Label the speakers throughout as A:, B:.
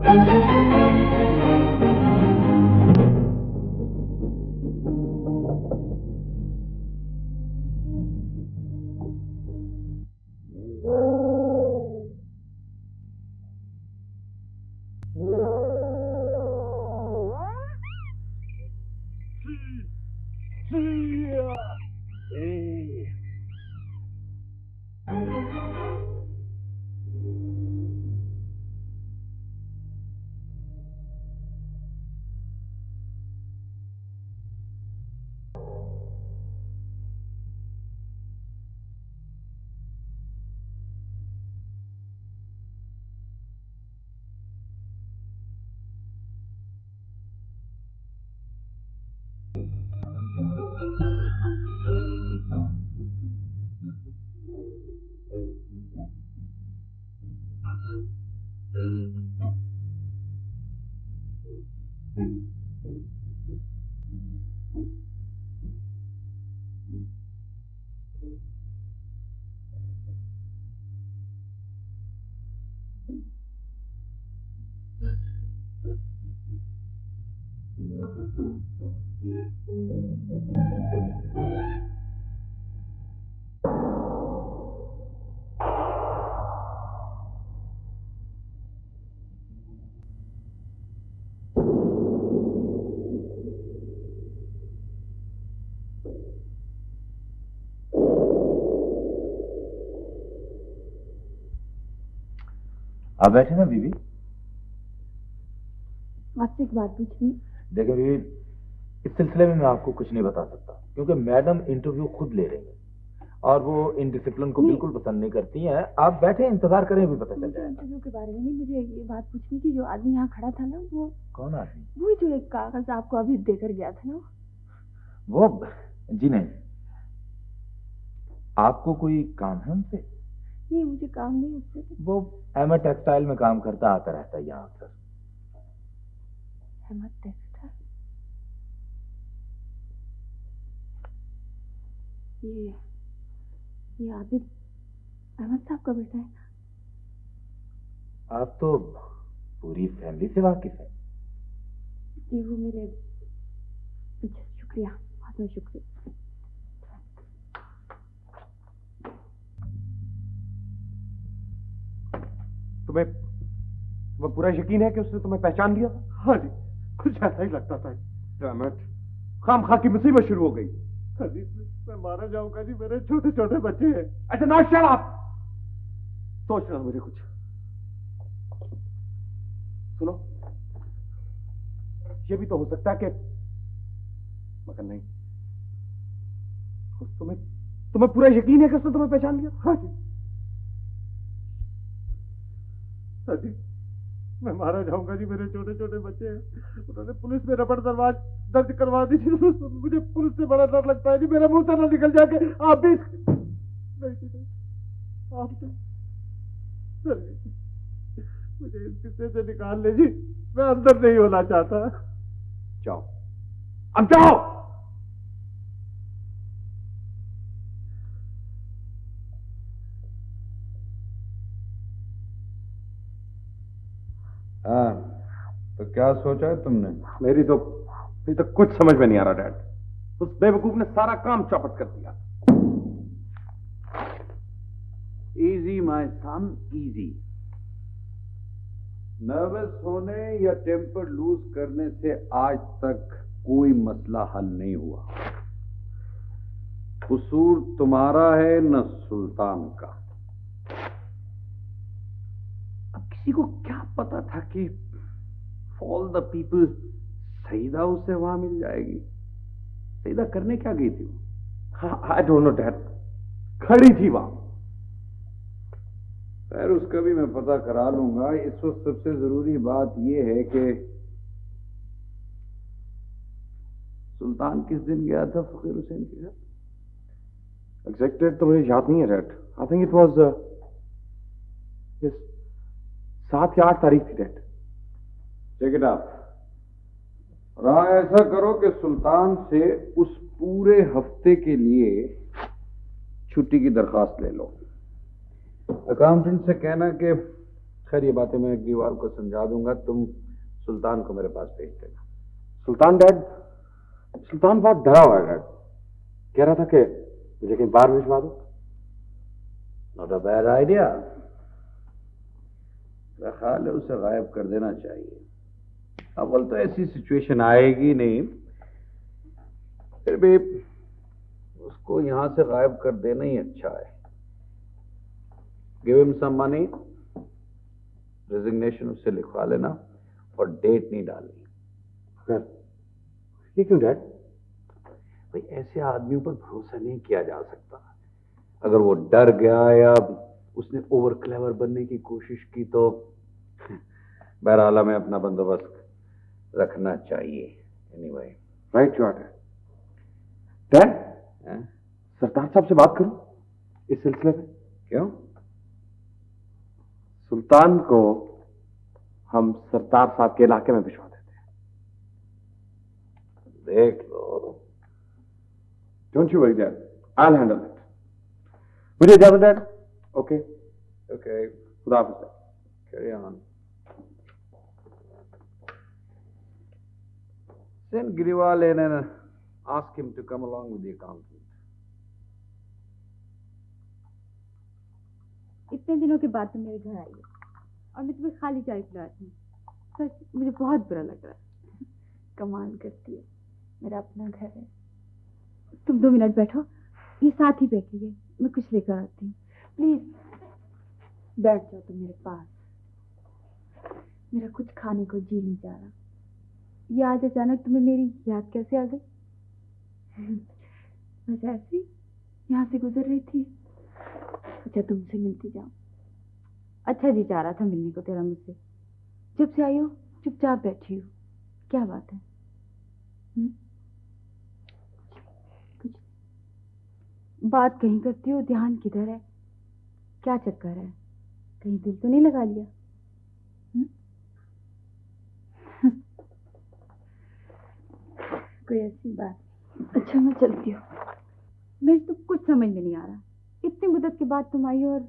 A: आप बैठे ना बीबी।
B: आपसे एक बात पूछनी।
A: देखिए बीबी, इस सिलसिले में मैं आपको कुछ नहीं बता सकता क्योंकि मैडम इंटरव्यू खुद ले रही है और वो इनडिसिप्लिन को बिल्कुल पसंद नहीं करती हैं। आप बैठे इंतजार करें, भी पता चल जाएगा।
B: इंटरव्यू के बारे में नहीं, मुझे ये बात पूछनी कि जो आदमी यहाँ खड़ा था ना, वो
A: कौन आदमी?
B: वो जो एक कागज आपको अभी देकर गया था ना।
A: वो जी नहीं। आपको कोई काम है उनसे?
B: नहीं, मुझे काम नहीं उससे। वो
A: अहमद टेक्सटाइल में काम करता आता रहता है यहाँ अक्सर।
B: अहमद टेक्सटाइल? ये आबिद अहमद साहब का बेटा है।
A: आप तो पूरी फैमिली से वाकिफ है।
B: जी वो मेरे, शुक्रिया, बहुत बहुत शुक्रिया।
C: तुम्हें पूरा यकीन है कि उसने तुम्हें पहचान लिया? हाँ जी, कुछ ऐसा ही लगता था। अहमद, खामखा की मुसीबत शुरू हो गई। हाँ जी, मैं मारा जाऊंगा जी, मेरे छोटे छोटे बच्चे हैं। अच्छा ना, शट अप। सोचना मुझे कुछ। सुनो, ये भी तो हो सकता है कि, मगर नहीं, तुम्हें पूरा यकीन है कि उसने तुम्हें पहचान लिया? हाँ जी। हाँ जी, मैं मारा जाऊंगा जी, मेरे छोटे छोटे बच्चे हैं। उन्होंने पुलिस में रपट दर्ज करवा दी थी। मुझे पुलिस से बड़ा डर लगता है जी, मेरे मुंह से ना निकल जाके आप भी नहीं, आप भी मुझे इस किस्से से निकाल ले जी, मैं अंदर नहीं होना चाहता। जाओ, अब जाओ।
D: हाँ, तो क्या सोचा है तुमने?
C: मेरी तो अभी तक कुछ समझ में नहीं आ रहा डैड। उस बेवकूफ ने सारा काम चौपट कर दिया।
D: Easy my son, easy. Nervous होने या टेम्पर लूज करने से आज तक कोई मसला हल नहीं हुआ। कसूर तुम्हारा है न सुल्तान का। अब किसी को क्या पता था कि ऑल द पीपल सईदा उसे वहां मिल जाएगी। सईदा करने क्या गई थी?
C: आई डोंट नो डैड, खड़ी थी वहां।
D: खैर, उसका भी मैं पता करा लूंगा। इस वक्त सबसे जरूरी बात यह है कि सुल्तान किस दिन गया था फकीर हुसैन के घर?
C: एग्जैक्ट डेट तो मुझे याद नहीं है dad. I think it was 7 या 8 तारीख थी डैड।
D: Check it out. और हाँ, ऐसा करो कि सुल्तान से उस पूरे हफ्ते के लिए छुट्टी की दरखास्त ले लो। अकाउंटेंट से कहना कि खैर ये बातें मैं अग्रवाल को समझा दूंगा, तुम सुल्तान को मेरे पास भेज देना।
C: सुल्तान डैड, सुल्तान बहुत डरा हुआ है डैड। कह रहा था कि मुझे कहीं बाहर भिजवा दो।
D: Not a bad idea. मेरा ख्याल है उसे गायब कर देना चाहिए। अव्वल तो ऐसी सिचुएशन आएगी नहीं, फिर भी उसको यहां से गायब कर देना ही अच्छा है। Give him some money, resignation उससे लिखवा लेना और डेट नहीं डालनी।
C: ये क्यों डैड?
D: भाई ऐसे आदमियों पर भरोसा नहीं किया जा सकता। अगर वो डर गया या उसने ओवर क्लेवर बनने की कोशिश की तो बहरहाल हमें अपना बंदोबस्त रखना चाहिए। Anyway,
C: right you are dad. सरदार साहब से बात करूं इस सिलसिले में?
D: क्यों?
C: सुल्तान को हम सरदार साहब के इलाके में भिजवा देते हैं।
D: देख लो।
C: Don't you worry dad, I will handle it. मुझे इजाजत डैड। ओके
D: ओके,
C: खुदा हाफिज।
D: Carry on. Send Giriwal in and ask him to come along with the accountant.
B: इतने दिनों के बाद तुम मेरे घर आई हो और मैं तुम्हें खाली चाय पिलाती हूँ। सच मुझे बहुत बुरा लग रहा है। कमाल करती है, मेरा अपना घर है। तुम 2 मिनट बैठो, ये साथ ही बैठी है, मैं कुछ लेकर आती हूँ। प्लीज बैठ जाओ तुम मेरे पास। मेरा कुछ खाने को जी नहीं जा रहा। ये आज अचानक तुम्हें मेरी याद कैसे आ गई? बस ऐसे ही यहाँ से गुजर रही थी, अच्छा तुमसे मिलती जाऊं। अच्छा जी चाह रहा था मिलने को तेरा मुझसे। जब से आई हो चुपचाप बैठी हो, क्या बात है? कुछ बात कहीं करती हो, ध्यान किधर है? क्या चक्कर है? कहीं दिल तो नहीं लगा लिया? कोई ऐसी बात। अच्छा मैं चलती हूँ। मेरे तो कुछ समझ में नहीं आ रहा। इतनी मुद्दत के बाद तुम आई हो और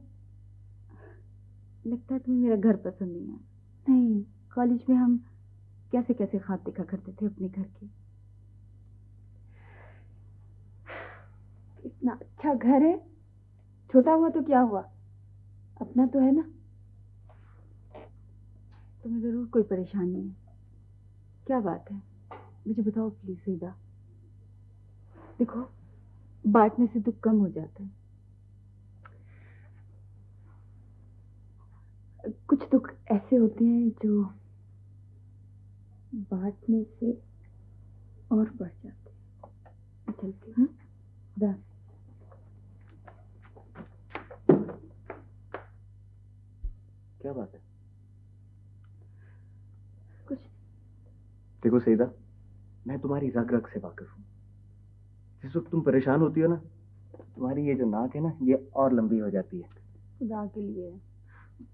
B: लगता है तुम्हें मेरा घर पसंद नहीं आया। नहीं, कॉलेज में हम कैसे कैसे ख्वाब देखा करते थे अपने घर के। इतना अच्छा घर है, छोटा हुआ तो क्या हुआ, अपना तो है ना। तुम्हें जरूर कोई परेशानी है। क्या बात है मुझे बताओ प्लीज सईदा। देखो बांटने से दुख कम हो जाता है। कुछ दुख ऐसे होते हैं जो बांटने से और बढ़ जाते हैं। चलती हूँ। खुदा।
C: क्या बात है?
B: कुछ
C: देखो सईदा, मैं तुम्हारी रग रग से वाकिफ हूँ। जिस वक्त तुम परेशान होती हो ना, तुम्हारी ये जो नाक है ना, ये और लंबी हो जाती है।
B: खुदा के लिए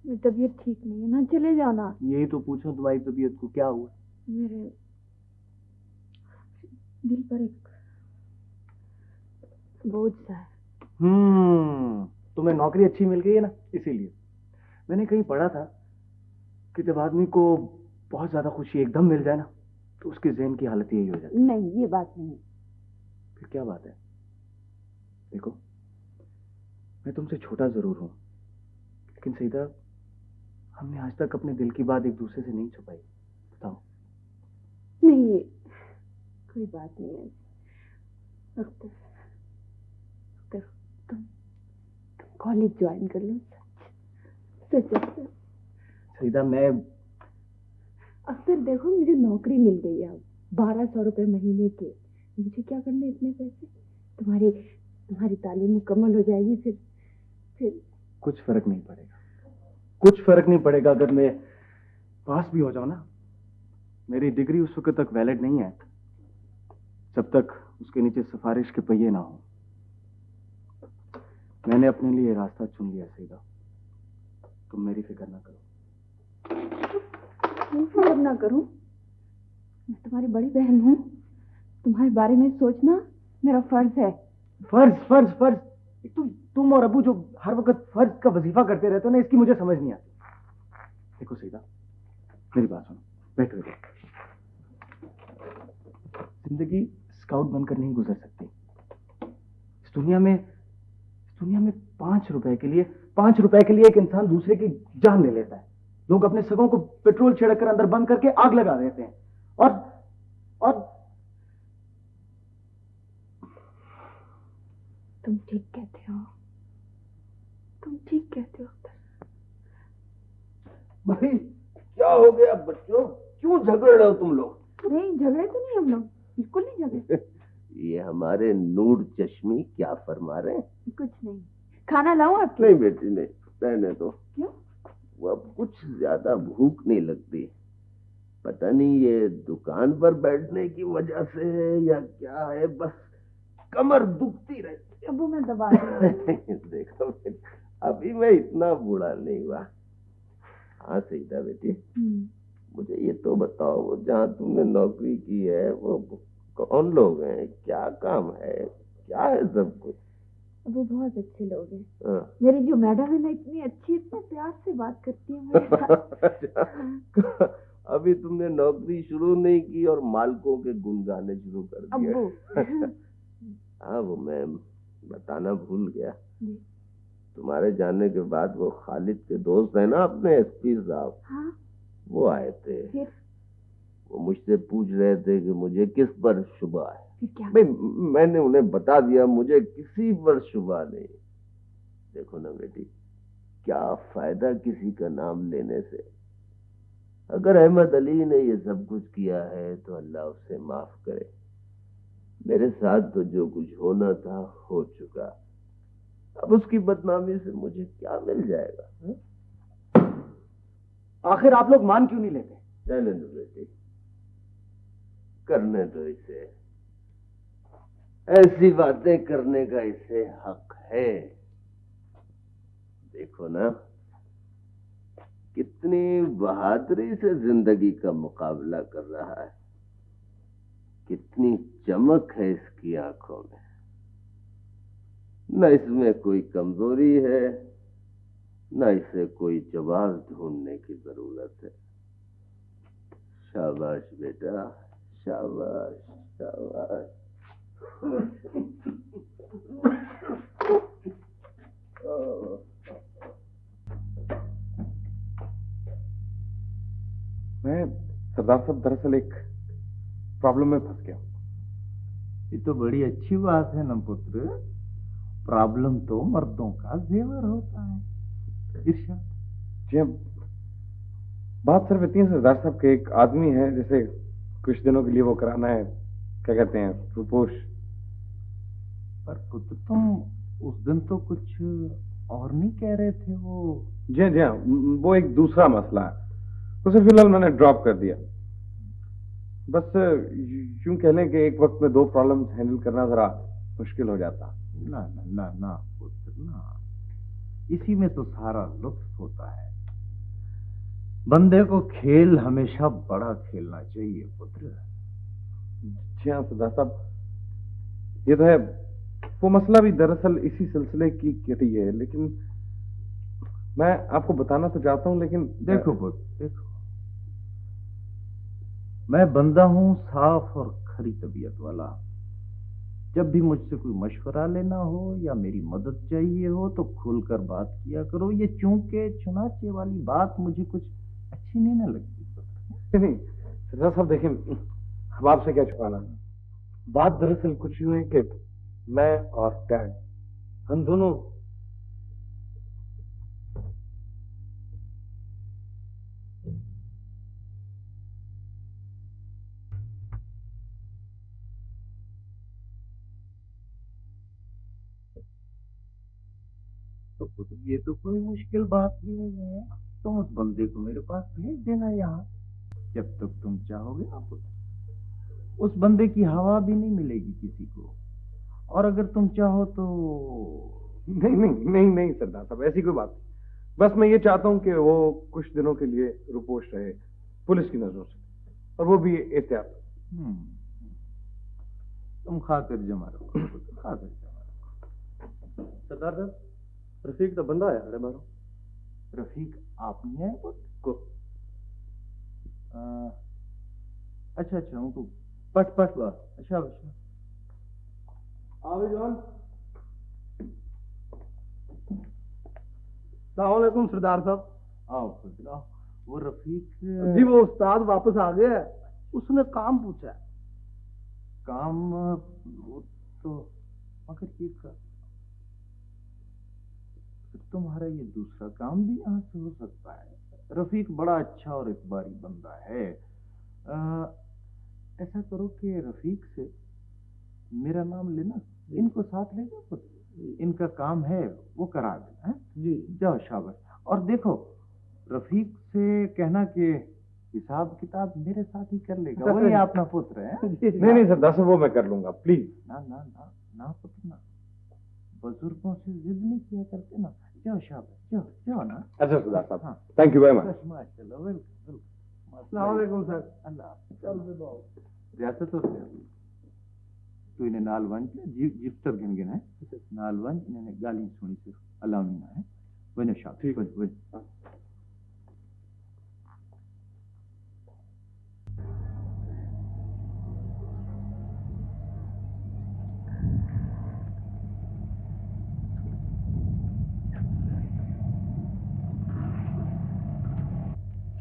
B: मेरी तबीयत ठीक नहीं है ना, चले जाओ ना।
C: यही तो पूछो तुम्हारी तबीयत को क्या हुआ?
B: मेरे दिल पर एक बोझ सा है।
C: तुम्हें नौकरी अच्छी मिल गई है ना, इसीलिए। मैंने कहीं पढ़ा था कि जब आदमी को बहुत ज्यादा खुशी एकदम मिल जाए ना, तो उसके ज़हन की हालत यही हो जाती है।
B: नहीं ये बात नहीं।
C: फिर क्या बात है? देखो मैं तुमसे छोटा जरूर हूं, लेकिन सईदा हमने आज तक अपने दिल की बात एक दूसरे से नहीं छुपाई। बताओ।
B: नहीं कोई बात नहीं है। अख्तर, तुम कॉलेज ज्वाइन कर लो। सच अख्तर।
C: सईदा मैं
B: अख्तर देखो मुझे नौकरी मिल गई है अब 1200 रुपए महीने के। मुझे क्या करना है इतने पैसे? तुम्हारी तालीम मुकम्मल हो जाएगी, फिर
C: कुछ फर्क नहीं पड़ेगा। कुछ फर्क नहीं पड़ेगा अगर मैं पास भी हो जाऊं ना। मेरी डिग्री उस वक्त तक वैलिड नहीं है जब तक उसके नीचे सिफारिश के पहिए ना हो। मैंने अपने लिए रास्ता चुन लिया सईदा, तुम मेरी फिक्र ना करो।
B: फिक्र ना करूं? मैं तुम्हारी बड़ी बहन हूं, तुम्हारे बारे में सोचना मेरा फर्ज है।
C: फर्ज फर्ज फर्ज? तुम और अबू जो हर वक्त फर्ज का वजीफा करते रहते हो ना, इसकी मुझे समझ नहीं आती। देखो सीधा, मेरी बात सुनो, बैठो इधर। जिंदगी स्काउट बनकर नहीं गुजर सकती। इस दुनिया में 5 रुपए के लिए एक इंसान दूसरे की जान ले लेता है। लोग अपने सगों को पेट्रोल छिड़क कर अंदर बंद करके आग लगा देते हैं। और
B: तुम ठीक कहते हो, तुम ठीक कहते हो।
E: भाई क्या हो गया बच्चों, क्यों झगड़ रहे हो तुम लोग?
B: नहीं, झगड़े तो नहीं हम लोग, बिल्कुल नहीं झगड़े।
E: ये हमारे नूर चश्मी क्या फरमा रहे हैं?
B: कुछ नहीं। खाना लाऊं आपके?
E: नहीं बेटी नहीं, रहने दो।
B: क्यों?
E: वो अब कुछ ज्यादा भूख नहीं लगती। पता नहीं ये दुकान पर बैठने की वजह से है या क्या है, बस कमर दुखती रहती
B: अब वो मैं दबा दूंगी।
E: है। देखो बेटी, अभी मैं इतना बूढ़ा नहीं हुआ। हाँ सही था बेटी, मुझे ये तो बताओ, वो जहाँ तुमने नौकरी की है वो कौन लोग हैं, क्या काम है, क्या है सब कुछ?
B: वो बहुत अच्छे लोग हैं।
E: हाँ।
B: मेरी जो मैडम है ना, इतनी अच्छी, इतने प्यार से बात करती है मेरे साथ।
E: अभी तुमने नौकरी शुरू नहीं की और मालकों के गुण गाने शुरू कर दिए।
B: अब्बू।
E: हाँ वो मैं बताना भूल गया।
B: जी।
E: तुम्हारे जाने के बाद वो खालिद के दोस्त है ना अपने एसपी साहब,
B: हाँ।
E: वो आए थे।
B: फिर?
E: वो मुझसे पूछ रहे थे कि मुझे किस पर शुबा है।
B: फिर क्या?
E: भाई मैंने उन्हें बता दिया मुझे किसी पर शुबा नहीं। देखो ना बेटी, क्या फायदा किसी का नाम लेने से। अगर अहमद अली ने ये सब कुछ किया है तो अल्लाह उसे माफ करे। मेरे साथ तो जो कुछ होना था हो चुका, अब उसकी बदनामी से मुझे क्या मिल जाएगा?
C: आखिर आप लोग मान क्यों नहीं लेते?
E: चले दो बेटी, करने दो इसे, ऐसी बातें करने का इसे हक है। देखो ना कितनी बहादुरी से जिंदगी का मुकाबला कर रहा है, कितनी चमक है इसकी आंखों में। न इसमें कोई कमजोरी है, न इसे कोई जवाब ढूंढने की जरूरत है। शाबाश बेटा, शाबाश शाबाश।
C: मैं सरदार साहब दरअसल एक प्रॉब्लम में फंस गया।
A: ये तो बड़ी अच्छी बात है ना पुत्र, प्रॉब्लम तो मर्दों का जेवर होता है। इरशाद।
C: जी हाँ, बात सिर्फ इतनी है सरदार साहब के, एक आदमी है जैसे कुछ दिनों के लिए वो कराना है, क्या कहते हैं, रुपोश।
A: पर पुत्र तुम उस दिन तो कुछ और नहीं कह रहे थे? वो
C: जी हाँ, वो एक दूसरा मसला है, उसे फिलहाल मैंने ड्रॉप कर दिया। बस यूं कह लें कि एक वक्त में 2 प्रॉब्लम्स हैंडल करना जरा मुश्किल हो जाता।
A: ना ना ना ना पुत्र ना, इसी में तो सारा लुत्फ होता है। बंदे को खेल हमेशा बड़ा खेलना चाहिए पुत्र।
C: जी हाँ सरदार साहब, ये तो है। वो मसला भी दरअसल इसी सिलसिले की कड़ी है, लेकिन मैं आपको बताना तो चाहता हूँ, लेकिन
A: देखो पुत्र, देखो, मैं बंदा हूं साफ और खरी तबीयत वाला। जब भी मुझसे कोई मशवरा लेना हो या मेरी मदद चाहिए हो तो खुलकर बात किया करो। ये चूंकि चुनाचे वाली बात मुझे कुछ अच्छी नहीं ना लगती।
C: नहीं सरदार साहब देखिए, अब आपसे क्या छुपाना। बात दरअसल कुछ यूं है कि मैं और डैड, हम दोनों
A: तो पुत्र ये तो कोई मुश्किल बात भी नहीं है, तुम उस बंदे को मेरे पास भेज देना यहाँ, जब तक तुम चाहोगे ना पुत्र। उस बंदे की हवा भी नहीं मिलेगी किसी को, और अगर तुम चाहो तो
C: नहीं नहीं नहीं नहीं सरदार साहब, ऐसी कोई बात नहीं। बस मैं ये चाहता हूँ कि वो कुछ दिनों के लिए रुपोश रहे पुलिस की नजरों से, और वो भी एहतियात।
A: तुम खातिर जमा रखो पुत्र, खातिर जमा रखो।
C: सरदार साहब, रफीक तो बंदा आया, अरे मारो।
A: रफीक आप नहीं आए पुत्र?
D: को
A: अच्छा अच्छा उनको पट पट बा अच्छा अच्छा
C: आओ जॉन। सलामुअलैकुम सरदार साहब।
A: आओ खुद आओ। वो रफीक
C: जी वो उस्ताद वापस आ गया है, उसने काम पूछा है।
A: काम वो तो मगर ये तुम्हारा ये दूसरा काम भी यहाँ से हो सकता है। रफीक बड़ा अच्छा और इतबारी बंदा है। ऐसा करो कि रफीक से मेरा नाम लेना, इनको साथ ले जाओ, इनका काम है वो करा देना है।
C: जी
A: जाओ शाबाश। और देखो रफीक से कहना कि हिसाब किताब मेरे साथ ही कर लेगा, वही अपना पुत्र है।
D: नहीं नहीं सरदार साहब, वो मैं कर लूंगा, प्लीज।
A: ना ना ना ना पुत्र ना, बुजुर्गों से जिद नहीं किया करते ना। जाओ शाबाश, जाओ जाओ ना।
D: अच्छा सरदार साहब,
A: हाँ
D: थैंक यू वेरी मच।
A: माशाल्लाह, वेलकम वेलकम।
C: सलामुअलैकुम सर।
A: अल्लाह
C: चल बे बाबू।
A: रियासत और तू इन्हें नालवंज जिफ्तर गिन है नालवंज इन्हें गाली सुनी सिर्फ अलामीना है वने शाब
D: ठीक है।
A: वने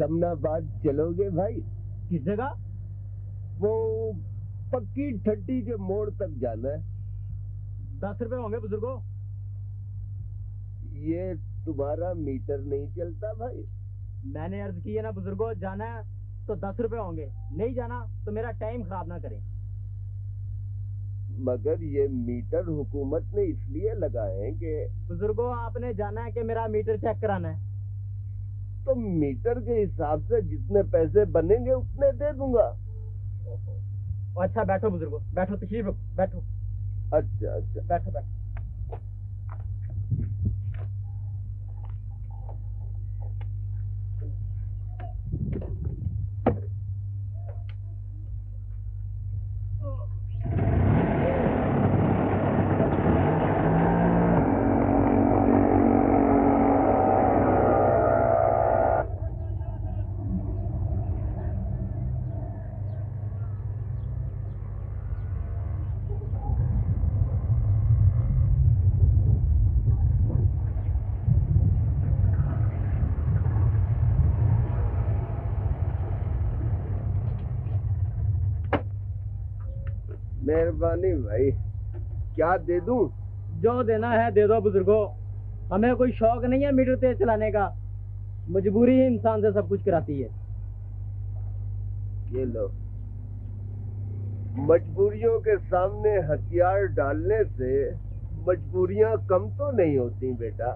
E: समनाबाद चलोगे भाई?
C: किस जगह?
E: वो पक्की ठट्टी के मोड़ तक जाना है।
C: 10 रुपए होंगे बुजुर्गो।
E: ये तुम्हारा मीटर नहीं चलता भाई?
C: मैंने अर्ज की है ना बुजुर्गो, जाना है तो 10 रुपए होंगे, नहीं जाना तो मेरा टाइम खराब ना करें।
E: मगर ये मीटर हुकूमत ने इसलिए लगाए हैं कि
C: बुजुर्गो आपने जाना है कि मेरा मीटर चेक कराना है।
E: तो मीटर के हिसाब से जितने पैसे बनेंगे उतने दे दूंगा।
C: अच्छा बैठो बुजुर्गो, बैठो, तशरीफ रखो, बैठो।
E: अच्छा अच्छा
C: बैठो बैठो।
E: मेहरबानी भाई, क्या दे दूं?
C: जो देना है दे दो बुजुर्गो, हमें कोई शौक नहीं है मीटर तेज चलाने का, मजबूरी ही इंसान से सब कुछ कराती है।
E: ये लो। मजबूरियों के सामने हथियार डालने से मजबूरियां कम तो नहीं होती बेटा,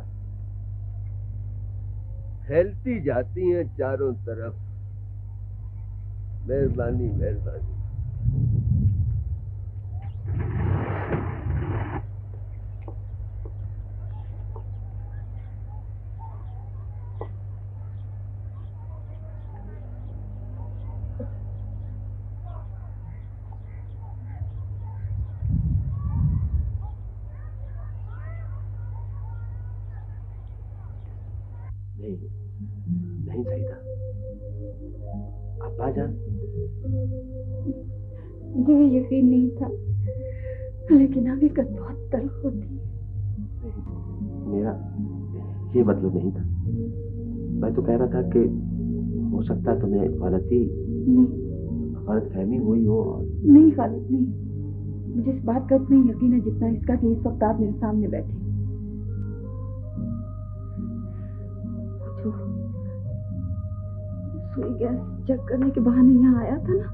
E: फैलती जाती हैं चारों तरफ। मेहरबानी मेहरबानी।
A: नहीं नहीं सही था अब्बा जान।
B: मुझे यकीन नहीं था, लेकिन हकीकत बहुत तल्ख होती है।
A: मेरा ये मतलब नहीं था, मैं तो कह रहा था कि हो सकता है तुम्हें
B: नहीं
A: गलत फहमी हुई हो।
B: नहीं खालिद नहीं, मुझे इस बात का उतना ही यकीन है जितना इसका कि इस वक्त आप मेरे सामने बैठे। जो सुई गैस चेक करने के बहाने यहाँ आया था ना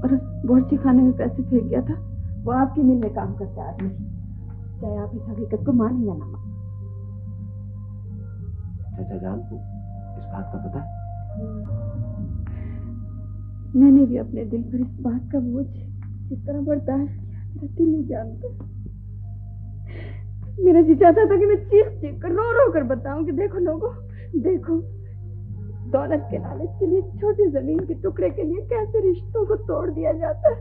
B: और बावर्ची खाने में पैसे फेंक गया था, वो आपके मिल में काम करता आदमी, चाहे आप इस हकीकत को माने या ना माने।
A: चाचा जान को इस बात का पता है?
B: मैंने भी अपने दिल पर इस बात का बोझ जिस तरह बर्दाश्त किया मेरा दिल नहीं जानता। मेरा जी चाहता था कि मैं चीख चीख कर रो रो कर बताऊं कि देखो लोगों, देखो दौलत के लालच के लिए, छोटी जमीन के टुकड़े के लिए कैसे रिश्तों को तोड़ दिया जाता है,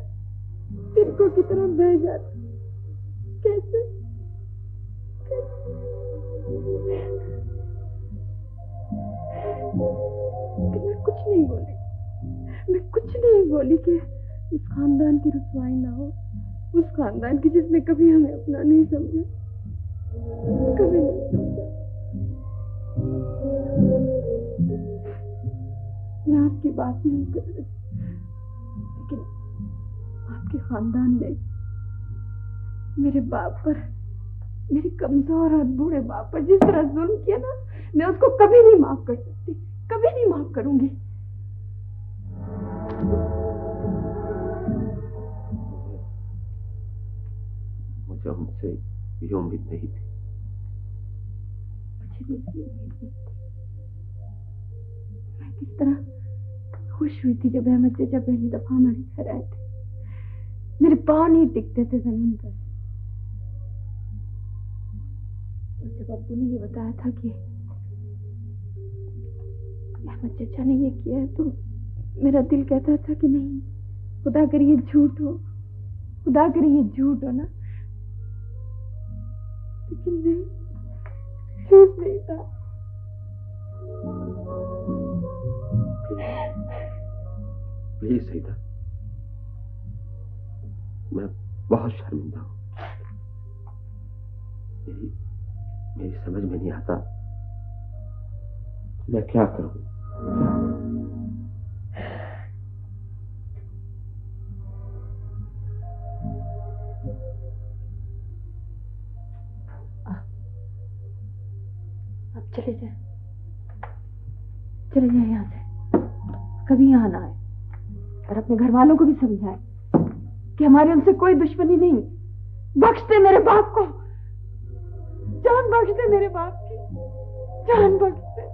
B: तिनकों की तरह बह जाता कैसे, कैसे? मैं कुछ नहीं बोली, मैं कुछ नहीं बोली कि उस खानदान की रुसवाई ना हो, उस खानदान की जिसने कभी हमें अपना नहीं समझा, कभी नहीं समझा। मैं आपकी बात नहीं कर रही, लेकिन आपके खानदान ने मेरे बाप पर, मेरे कमजोर और बूढ़े बाप पर जिस तरह जुल्म किया ना, मैं उसको कभी नहीं माफ कर सकती, कभी नहीं माफ करूंगी।
E: मुझे उनसे ये उम्मीद नहीं थी।
B: मुझे भी इसकी उम्मीद नहीं थी। मैं किस तरह खुश हुई थी जब अहमद चाचा पहली दफा हमारे घर आए थे। मेरे पाँव नहीं टिकते थे जमीन पर। और जब अब्बू ने ये बताया था कि अहमद चाचा ने ये किया है, तो मेरा दिल कहता था कि नहीं, खुदा करे ये झूठ हो, खुदा करे ये झूठ हो ना। लेकिन नहीं, झूठ नहीं था।
E: प्लीज सईदा, मैं बहुत शर्मिंदा हूँ। मेरी समझ में नहीं आता मैं क्या करूं।
B: आप चले जाए, चले जाए यहाँ से, कभी यहाँ ना आए। और अपने घर वालों को भी समझाए कि हमारे उनसे कोई दुश्मनी नहीं। बख्श दे मेरे बाप को, जान बख्श दे मेरे बाप की, जान बख्श दे।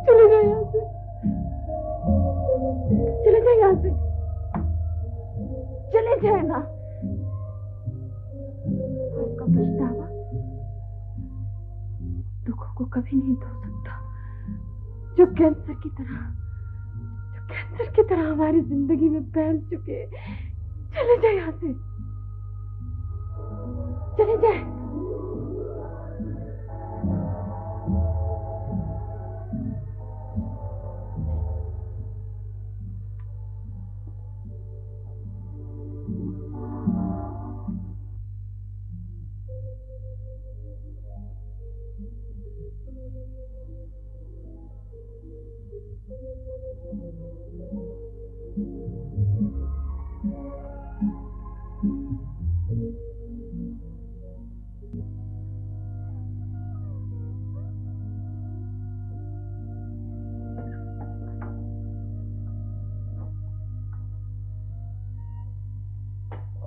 B: चले जाए यहाँ से, चले जाए यहाँ से, चले जाए ना। आपका पछतावा दुखों को कभी नहीं धो सकता, जो कैंसर की तरह हमारी जिंदगी में फैल चुके। चले जाए यहाँ से, चले जाए।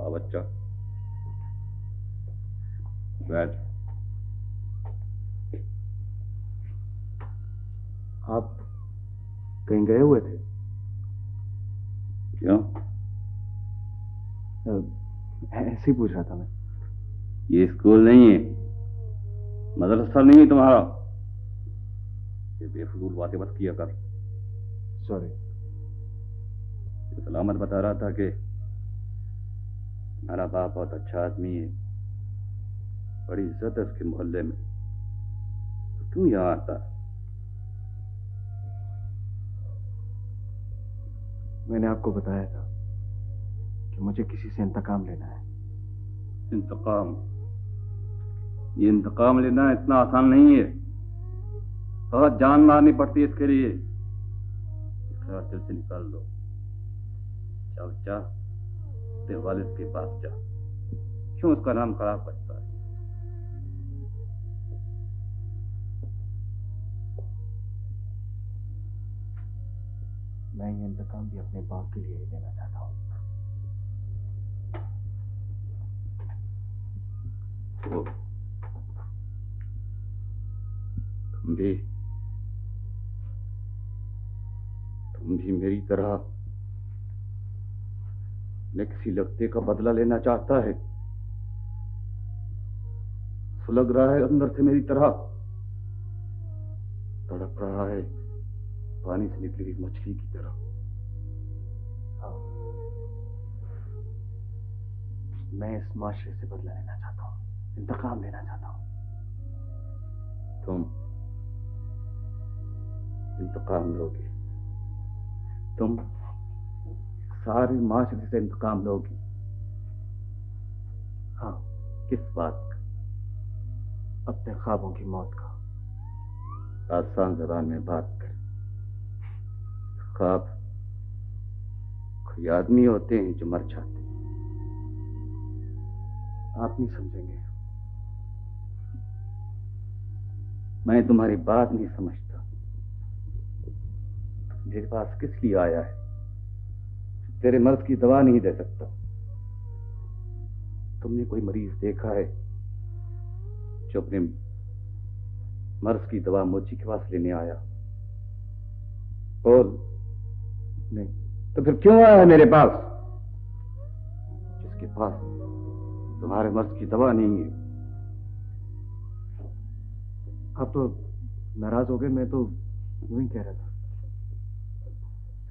D: बच्चा बैठ।
C: आप कहीं गए हुए थे?
D: क्यों?
C: ऐसे ही पूछ रहा था मैं।
D: ये स्कूल नहीं है, मदरसा नहीं है तुम्हारा। ये बेफजूल बातें मत किया कर।
C: सॉरी।
D: सलामत बता रहा था कि मेरा बाप बहुत अच्छा आदमी है, बड़ी इज्जत है उसके मोहल्ले में, तो क्यों यहाँ आता?
C: मैंने आपको बताया था कि मुझे किसी से इंतकाम लेना है।
D: इंतकाम? ये इंतकाम लेना इतना आसान नहीं है, बहुत जान मारनी पड़ती है इसके लिए। ख्याल दिल से निकाल दो। जाओ जा, तेरे वालिद के पास जा। क्यों उसका नाम खराब करता है?
C: मैं ये इंतकाम भी अपने बाप के लिए ही लेना चाहता हूँ।
D: तो तुम भी मेरी तरह किसी लगते का बदला लेना चाहता है? सुलग रहा है अंदर से मेरी तरह, तड़प रहा है पानी से निकली हुई मछली की तरह।
C: हाँ, मैं इस माशरे से बदला लेना चाहता हूँ, इंतकाम लेना चाहता हूँ।
D: इंतकाम लोगी। तुम सारी माशरे से इंतकाम लोगी।
C: हाँ, किस बात का? अपने ख्वाबों की मौत का।
D: आसान ज़बान में बात कर। ख्वाब कोई आदमी होते हैं जो मर जाते हैं।
C: आप नहीं समझेंगे।
D: मैं तुम्हारी बात नहीं समझता। मेरे पास किस लिए आया है? तेरे मर्ज की दवा नहीं दे सकता। तुमने कोई मरीज देखा है जो अपने मर्ज की दवा मुझी के पास लेने आया? बोल।
C: नहीं।
D: तो फिर क्यों आया है मेरे पास, जिसके पास तुम्हारे मर्ज की दवा नहीं है?
C: आप तो नाराज हो गए, मैं तो यूं ही कह रहा था।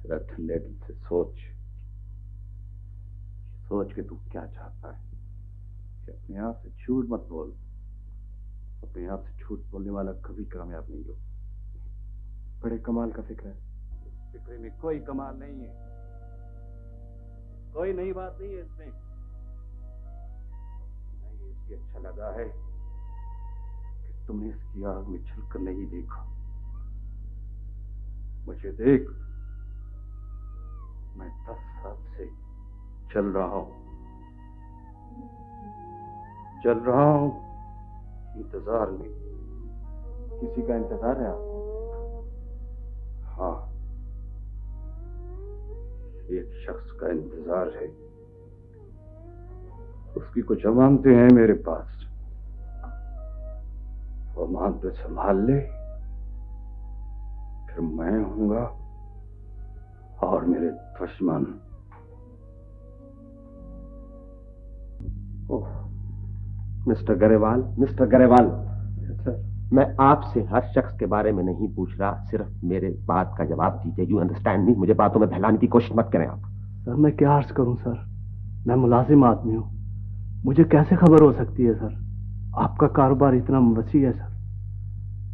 D: जरा ठंडे दिल से सोच के तू क्या चाहता है। कि अपने आप से झूठ मत बोल। अपने आप से झूठ बोलने वाला कभी कामयाब नहीं हो।
C: बड़े कमाल का फिक्र है।
D: फिक्र में कोई कमाल नहीं है, कोई नई बात नहीं है इसमें। नहीं, इसलिए अच्छा लगा है कि तुमने इसकी आग में छलकर नहीं देखा। मुझे देख, मैं 10 साल से चल रहा हूं इंतजार में।
C: किसी का इंतजार है आपको?
D: हाँ, एक शख्स का इंतजार है। उसकी कुछ अमानतें हैं मेरे पास। वो अमानतें संभाल ले, फिर मैं हूंगा और मेरे दुश्मन।
E: ओह, मिस्टर गरेवाल, मिस्टर गरेवाल, मैं आपसे हर शख्स के बारे में नहीं पूछ रहा, सिर्फ मेरे बात का जवाब दीजिए। You understand me? मुझे बातों में बहलाने की कोशिश मत करें आप।
C: सर, मैं क्या अर्ज करूं सर? मैं मुलाजिम आदमी हूं, मुझे कैसे खबर हो सकती है सर? आपका कारोबार इतना वसी है सर।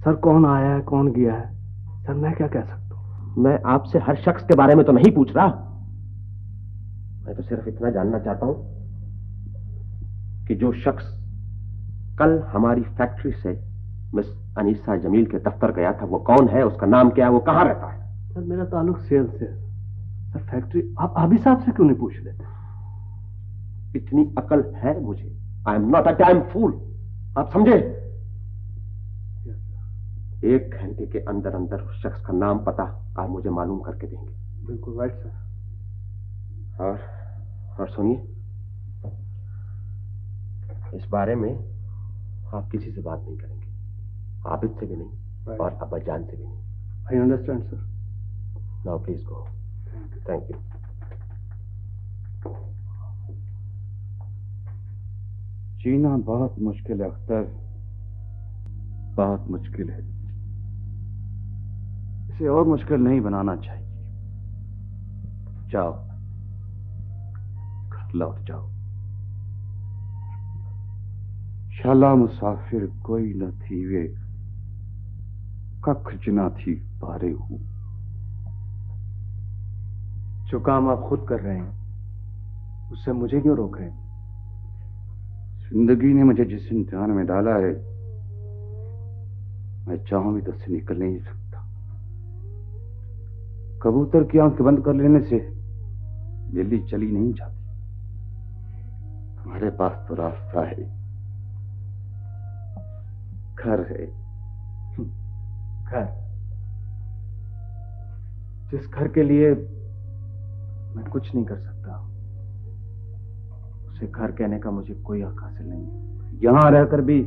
C: सर, कौन आया है, कौन गया है, सर मैं क्या कह सकता हूं?
E: मैं आपसे हर शख्स के बारे में तो नहीं पूछ रहा। मैं तो सिर्फ इतना जानना चाहता हूं कि जो शख्स कल हमारी फैक्ट्री से मिस अनीसा जमील के दफ्तर गया था, वो कौन है, उसका नाम क्या है, वो कहां रहता है?
C: सर, मेरा ताल्लुक सेल से है सर। फैक्ट्री आप आबिद साहब से क्यों नहीं पूछ लेते?
E: इतनी अकल है मुझे। I am not a damn fool, आप समझे? 1 घंटे के अंदर अंदर उस शख्स का नाम पता आप मुझे मालूम करके देंगे।
C: बिल्कुल राइट सर।
E: और सुनिए, इस बारे में आप किसी से बात नहीं करेंगे, आबिद से भी नहीं और अब्बाजान से भी नहीं।
C: I understand sir.
E: Now please go. Thank you.
D: जीना बहुत मुश्किल है अख्तर, बहुत मुश्किल है। इसे और मुश्किल नहीं बनाना चाहिए। जाओ, घर लौट जाओ। शाला मुसाफिर कोई न थी वे, कख जना थी पारे हूं।
C: जो काम आप खुद कर रहे हैं उससे मुझे क्यों रोक रहे हैं?
D: जिंदगी ने मुझे जिस इम्तिहान में डाला है, मैं चाहूं भी तो उससे निकल नहीं सकता। कबूतर की आंख बंद कर लेने से बिल्ली चली नहीं जाती। तुम्हारे पास तो रास्ता है, घर है।
C: घर? जिस घर के लिए मैं कुछ नहीं कर सकता, उसे घर कहने का मुझे कोई हक हासिल नहीं है।
D: यहां रहकर भी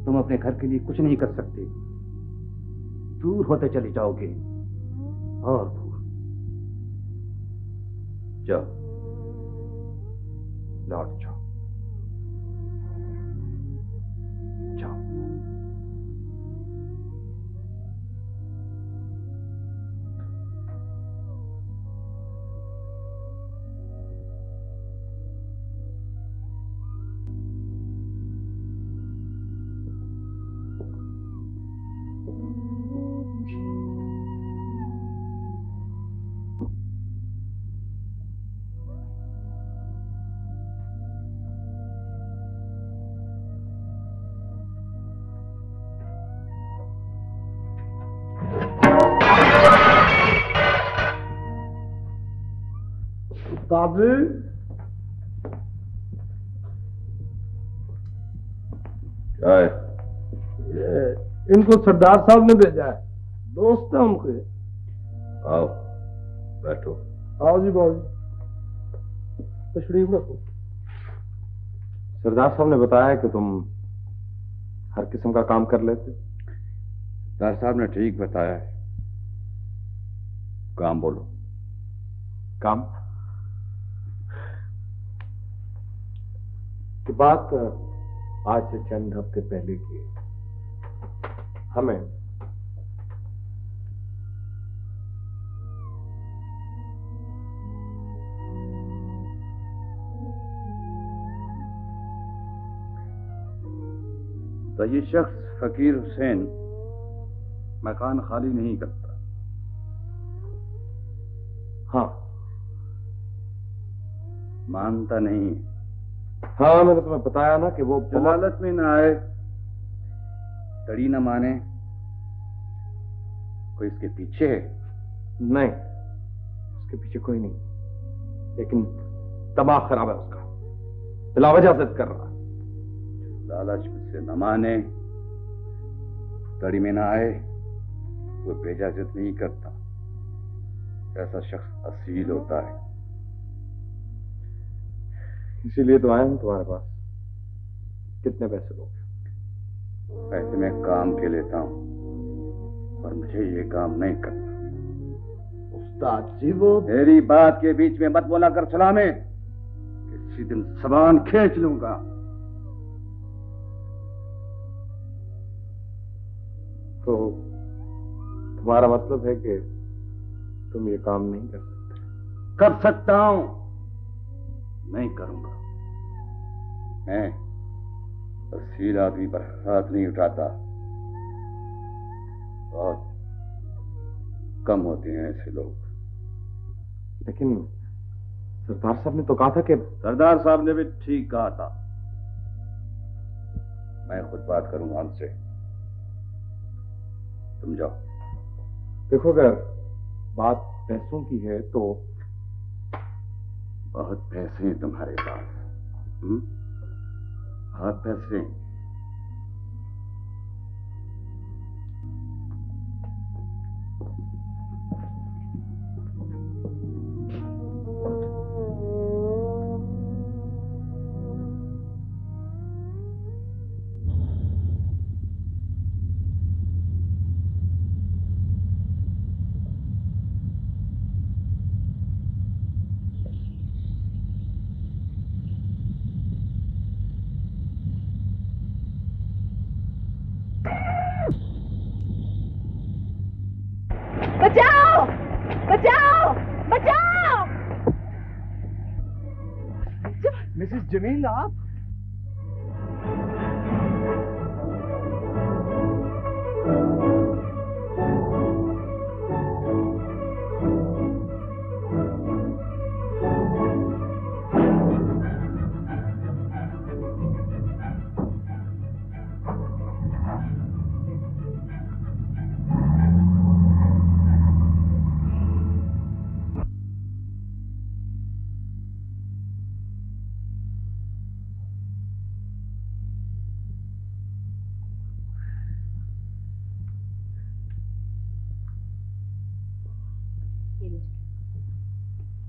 D: तुम अपने घर के लिए कुछ नहीं कर सकते। दूर होते चले जाओगे और दूर। जाओ, लौट जाओ। जाओ।
C: दादी,
E: क्या है?
C: ये इनको सरदार साहब ने भेजा है, दोस्त है उनके।
E: आओ बैठो।
C: आओ जी बाबू, तशरीफ रखो।
A: सरदार साहब ने बताया कि तुम हर किस्म का काम कर लेते।
D: सरदार साहब ने ठीक बताया है। काम बोलो।
A: काम की बात आज से चंद हफ्ते पहले की है। हमें
D: तो ये शख्स फकीर हुसैन मकान खाली नहीं करता।
A: हाँ
D: मानता नहीं।
A: हाँ, मैंने तुम्हें बताया ना कि वो
D: जलालत में ना आए, तड़ी ना माने। कोई इसके पीछे है?
A: नहीं, उसके पीछे कोई नहीं, लेकिन दिमाग खराब है उसका, बिलावजह जिद कर रहा है।
D: लालच से न माने, तड़ी में ना आए, वो बेजा जिद नहीं करता। ऐसा शख्स असील होता है।
A: इसीलिए तो आया हूं तुम्हारे पास। कितने पैसे दोगे?
D: पैसे मैं काम के लेता हूं, पर मुझे ये काम नहीं करना।
C: उस्ताद जी वो
D: मेरी बात के बीच में मत बोला कर सलामे, किसी दिन जबान खींच लूंगा।
A: तो तुम्हारा मतलब है कि तुम ये काम नहीं कर सकते?
D: कर सकता हूं, नहीं करूंगा। मैं असील आदमी पर हाथ नहीं उठाता। बहुत कम होते हैं ऐसे लोग।
A: लेकिन सरदार साहब ने तो कहा था कि...
D: सरदार साहब ने भी ठीक कहा था। मैं खुद बात करूंगा उनसे। तुम जाओ।
A: देखो, अगर बात पैसों की है तो...
D: बहुत पैसे हैं तुम्हारे पास। बहुत पैसे।
B: बचाओ! बचाओ! बचाओ!
C: मिसेस जमील, आप?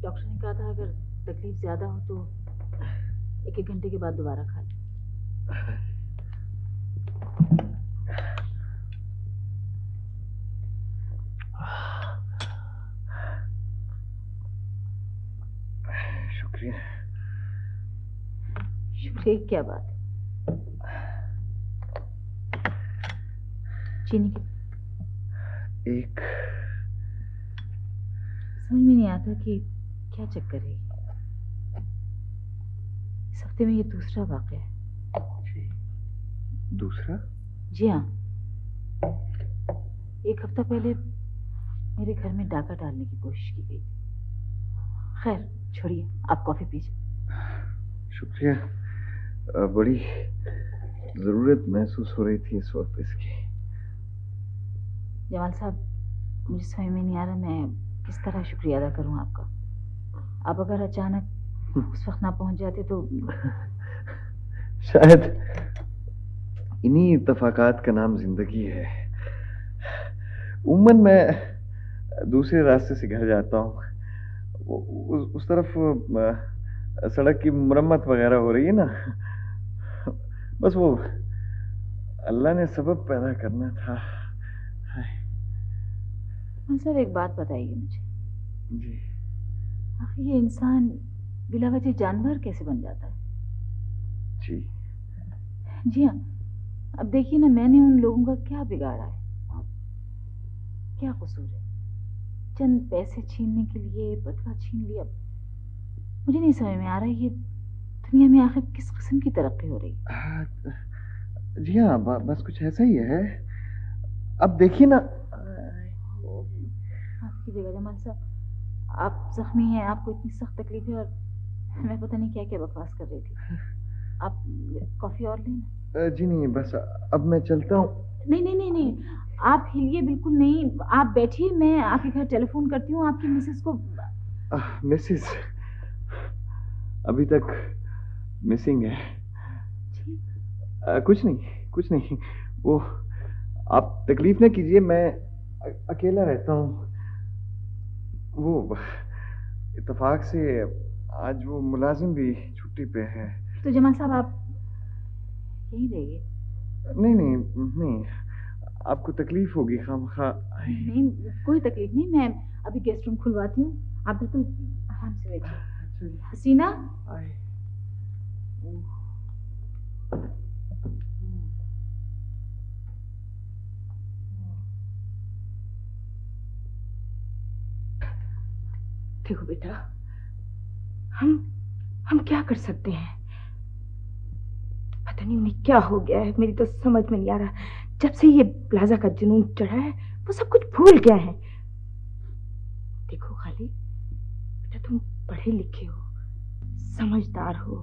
F: डॉक्टर ने कहा था अगर तकलीफ ज्यादा हो तो 1-1 घंटे के बाद दोबारा खा लें।
A: शुक्रिया।
F: शुक्रिया की क्या बात है? चीनी की
A: एक
F: समझ में नहीं आता कि क्या चक्कर है। इस हफ्ते में ये दूसरा वाकया है।
A: दूसरा?
F: जी हाँ, 1 हफ्ता पहले मेरे घर में डाका डालने की कोशिश की गई। खैर छोड़िए, आप कॉफी पीजिए।
A: शुक्रिया। बड़ी जरूरत महसूस हो रही थी इस वक्त इसकी।
F: जमाल साहब, मुझे समझ में नहीं आ रहा मैं किस तरह शुक्रिया अदा करूं आपका। आप अगर अचानक उस वक्त ना पहुंच जाते तो
G: शायद इन्हीं इत्तेफाकात का नाम जिंदगी है। उम्मन मैं दूसरे रास्ते से घर जाता हूँ। उस तरफ सड़क की मरम्मत वगैरह हो रही है ना, बस वो अल्लाह ने सबब पैदा करना था।
F: सर एक बात बताइए मुझे,
G: जी
F: आखिर ये इंसान बिला वजह जानवर कैसे बन जाता है?
G: जी
F: जी हाँ, अब देखिए ना, मैंने उन लोगों का क्या बिगाड़ा है, क्या कसूर है? चंद पैसे छीनने के लिए बटवा छीन लिया। मुझे नहीं समझ में आ रहा है ये दुनिया में आखिर किस किस्म की तरक्की हो रही है।
G: जी हाँ, बस कुछ ऐसा ही है। अब देखिए ना,
F: माफ कीजिएगा जमाल साहब, आप जख्मी हैं, आपको इतनी सख्त तकलीफ है और मैं पता नहीं क्या क्या बकवास कर रही थी। आप कॉफी और लेना।
G: जी नहीं, बस अब मैं चलता हूँ।
F: नहीं नहीं नहीं नहीं, आप हिलिए बिल्कुल नहीं, आप बैठिए, मैं आपके घर टेलीफोन करती हूँ आपकी मिसेस को।
G: मिसेस अभी तक मिसिंग है। कुछ नहीं, वो आप तकलीफ न कीजिए, मैं अकेला रहता हूँ। वो इत्तेफाक से आज वो मुलाजिम भी छुट्टी पे है।
F: तो जमाल साहब आप यहीं रहिए।
G: नहीं, आपको तकलीफ होगी खामखा।
F: नहीं, कोई तकलीफ नहीं, मैं अभी गेस्ट रूम खुलवाती हूँ, आप बिल्कुल आराम से बैठिए। हसीना,
B: देखो बेटा, हम क्या कर सकते हैं? पता नहीं उन्हें क्या हो गया है, मेरी तो समझ में नहीं आ रहा। जब से ये प्लाजा का जुनून चढ़ा है वो सब कुछ भूल गए हैं। देखो खालिद बेटा, तुम पढ़े लिखे हो, समझदार हो,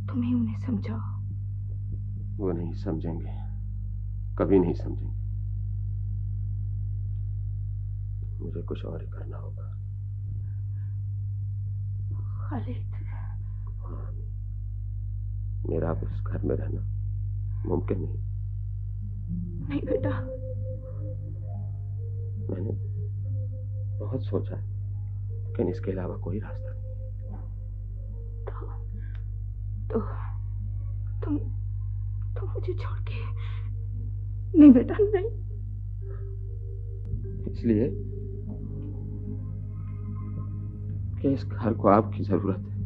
B: तुम्हें उन्हें समझाओ।
E: वो नहीं समझेंगे, कभी नहीं समझेंगे। मुझे कुछ और ही करना होगा।
B: खालिद,
E: मेरा अब उस घर में रहना मुमकिन नहीं।
B: नहीं बेटा,
E: मैंने बहुत सोचा है, लेकिन इसके अलावा कोई रास्ता नहीं।
B: तो तुम मुझे छोड़ के? नहीं बेटा, नहीं।
E: इसलिए कि इस घर को आपकी जरूरत है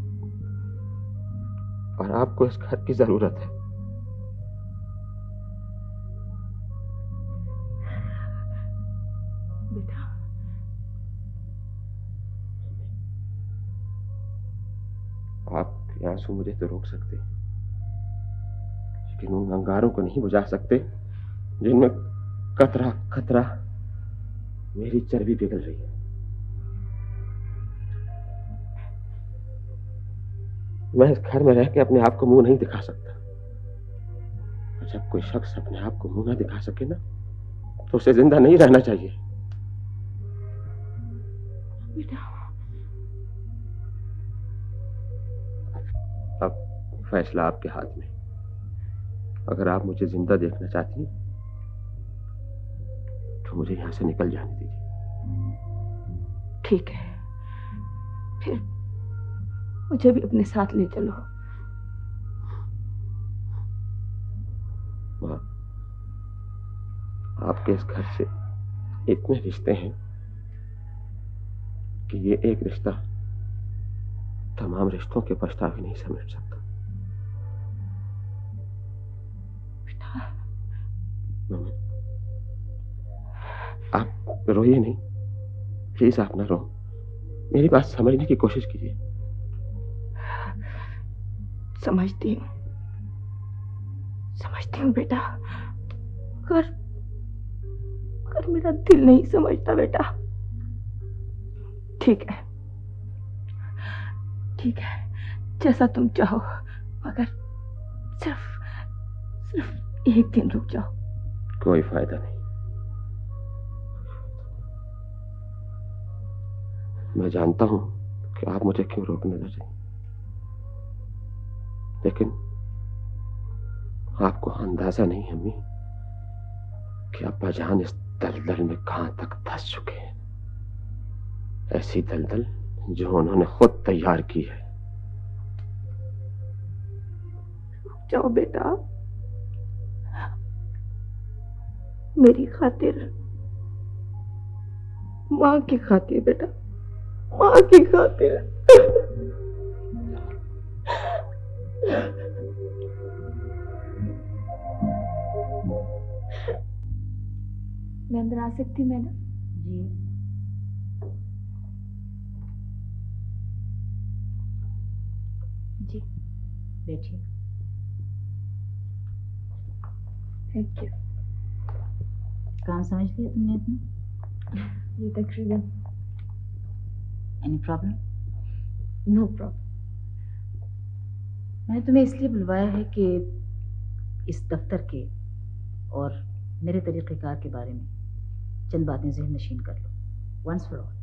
E: और आपको इस घर की जरूरत है।
B: बेटा,
E: आपके आंसू मुझे तो रोक सकते, लेकिन उन अंगारों को नहीं बुझा सकते जिनमें कतरा खतरा मेरी चर्बी पिघल रही है। मैं इस घर में रह के अपने आप को मुंह नहीं दिखा सकता, और जब कोई शख्स अपने आप को मुंह ना दिखा सके ना, तो उसे जिंदा नहीं रहना चाहिए।
B: बेटा,
E: अब फैसला आपके हाथ में। अगर आप मुझे जिंदा देखना चाहती हैं तो मुझे यहां से निकल जाने दीजिए।
B: ठीक है, फिर मुझे भी अपने साथ ले चलो।
E: मां, आपके इस घर से इतने रिश्ते हैं कि ये एक रिश्ता तमाम रिश्तों के पछतावे नहीं समेट सकता।
B: बेटा,
E: आप रोइए नहीं, प्लीज आप ना रो, मेरी बात समझने की कोशिश कीजिए।
B: समझती हूँ बेटा, अगर मेरा दिल नहीं समझता बेटा। ठीक है, जैसा तुम चाहो, मगर सिर्फ एक दिन रुक जाओ।
E: कोई फायदा नहीं, मैं जानता हूं कि आप मुझे क्यों रोकने लगे, लेकिन आपको अंदाजा नहीं अम्मी कि अब्बा जान इस दलदल में कहां तक धंस चुके हैं। ऐसी दलदल जो उन्होंने खुद तैयार की है।
H: जाओ बेटा, मेरी खातिर, माँ की खातिर बेटा, माँ की खातिर।
B: मैं अंदर आ सकती हूँ मैडम?
F: जी जी, बैठिए।
B: Thank you.
F: काम समझ लिया तुमने अपना?
B: ये तकरीबन।
F: Any problem?
B: No problem.
F: मैंने तुम्हें इसलिए बुलवाया है कि इस दफ्तर के और मेरे तरीक़ेकार के बारे में चंद बातें ज़हन नशीन कर लो, वंस फॉर ऑल।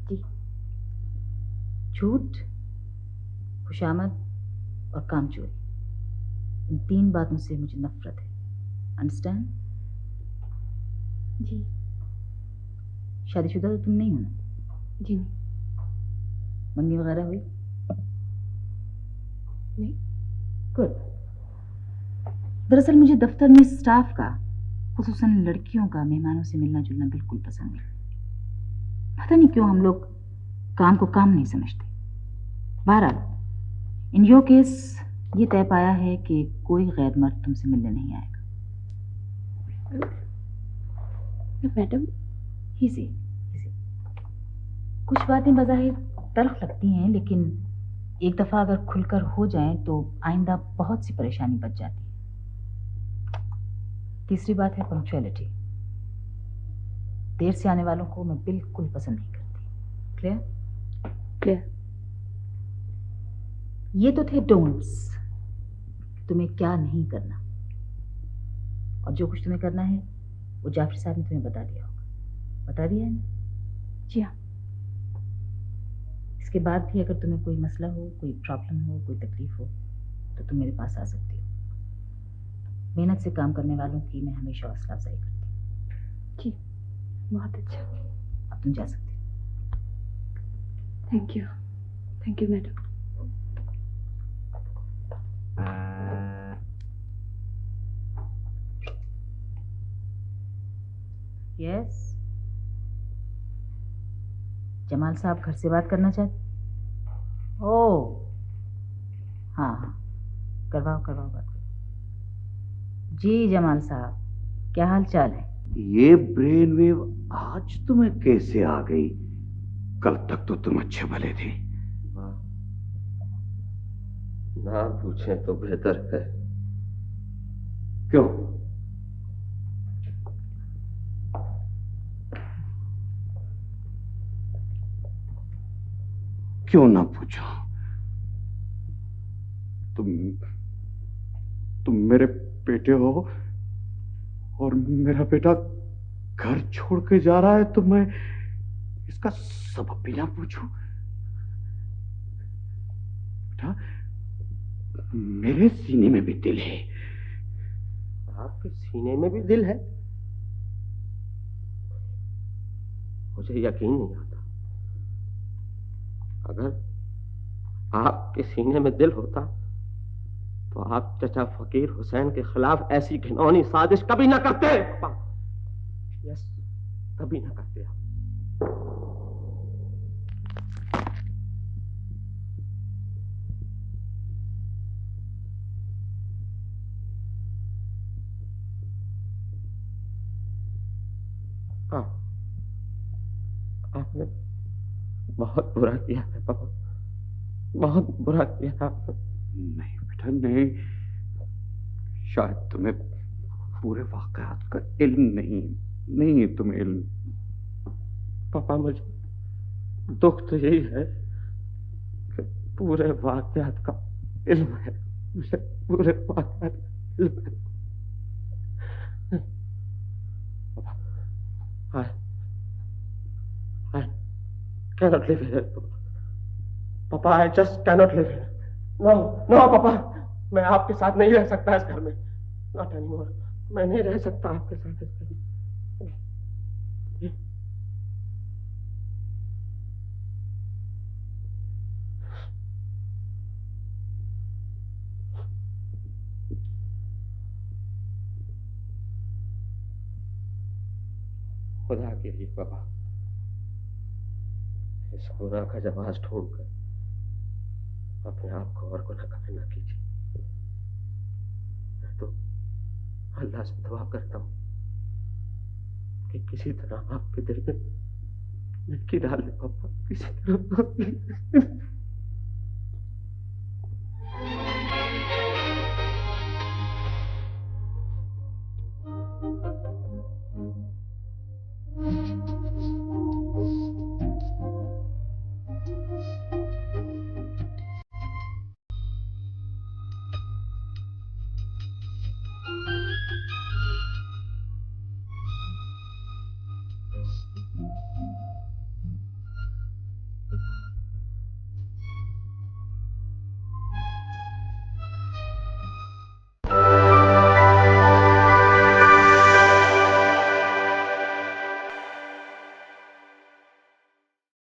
F: जी, झूठ, खुशामद और कामचोरी, इन 3 बातों से मुझे नफरत है। अंडरस्टैंड?
B: जी।
F: शादीशुदा तो तुम नहीं हो ना?
B: जी नहीं।
F: मंगनी वगैरह हुई?
B: नहीं।
F: गुड। दरअसल मुझे दफ्तर में स्टाफ का, खुसूसन लड़कियों का मेहमानों से मिलना जुलना बिल्कुल पसंद नहीं। पता नहीं क्यों हम लोग काम को काम नहीं समझते। बहरहाल इन योर केस ये तय पाया है कि कोई गैर मर्द तुमसे मिलने नहीं आएगा।
B: Madam,
F: easy. कुछ बातें बज़ाहिर तल्ख लगती हैं, लेकिन एक दफ़ा अगर खुलकर हो जाएं तो आइंदा बहुत सी परेशानी बच जाती है। तीसरी बात है पंक्चुअलिटी। देर से आने वालों को मैं बिल्कुल पसंद नहीं करती। क्लियर?
B: क्लियर।
F: ये तो थे डोंट्स, तुम्हें क्या नहीं करना, और जो कुछ तुम्हें करना है वो जाफरी साहब ने तुम्हें बता दिया होगा। बता दिया है ना?
B: जी हाँ।
F: इसके बाद भी अगर तुम्हें कोई मसला हो, कोई प्रॉब्लम हो, कोई तकलीफ हो तो तुम मेरे पास आ सकती हो। मेहनत से काम करने वालों की मैं हमेशा हौसला अफजाई करती हूँ।
B: जी, बहुत अच्छा।
F: अब तुम जा सकती हो।
B: Thank you. Thank you madam.
F: Yes, Jamal साहब घर से बात करना चाहते? ओह हाँ हाँ, करवाओ बात करो। जी जमाल साहब, क्या हाल चाल है?
D: ये ब्रेन वेव आज तुम्हें कैसे आ गई? कल तक तो तुम अच्छे भले थे।
E: ना पूछें तो बेहतर है।
D: क्यों? क्यों ना पूछो?
C: तुम मेरे बेटे हो और मेरा बेटा घर छोड़ के जा रहा है, तो मैं इसका सबब भी ना पूछूं? बेटा, मेरे सीने में भी दिल है।
E: आपके सीने में भी दिल है? मुझे यकीन नहीं आता। अगर आपके सीने में दिल होता तो आप चचा फकीर हुसैन के खिलाफ ऐसी घिनौनी साजिश कभी ना करते। यस, कभी ना करते आप। हाँ, आपने बहुत बुरा किया है पापा, बहुत बुरा किया आपने।
C: नहीं बेटा नहीं, शायद तुम्हें पूरे वाकयात का इल्म नहीं तुम्हें इल्म।
E: पापा, मुझे दुख तो यही है कि पूरे वाकयात का इल्म है, मुझे पूरे वाकयात का इल्म है। पापा, हाय हाय
C: cannot live here. Papa, I just cannot live here. No, no, Papa. मैं आपके साथ नहीं रह सकता इस घर में. Not anymore. मैं नहीं रह सकता आपके साथ इस घर में. खुदा के लिए पापा, इस गुनाह का जवाब ढूंढकर अपने आप को और गुनाहगार न कीजिए. मैं तो अल्लाह से दुआ करता हूँ कि किसी तरह आपके दिल में नेकी डाल दे पापा, किसी तरह.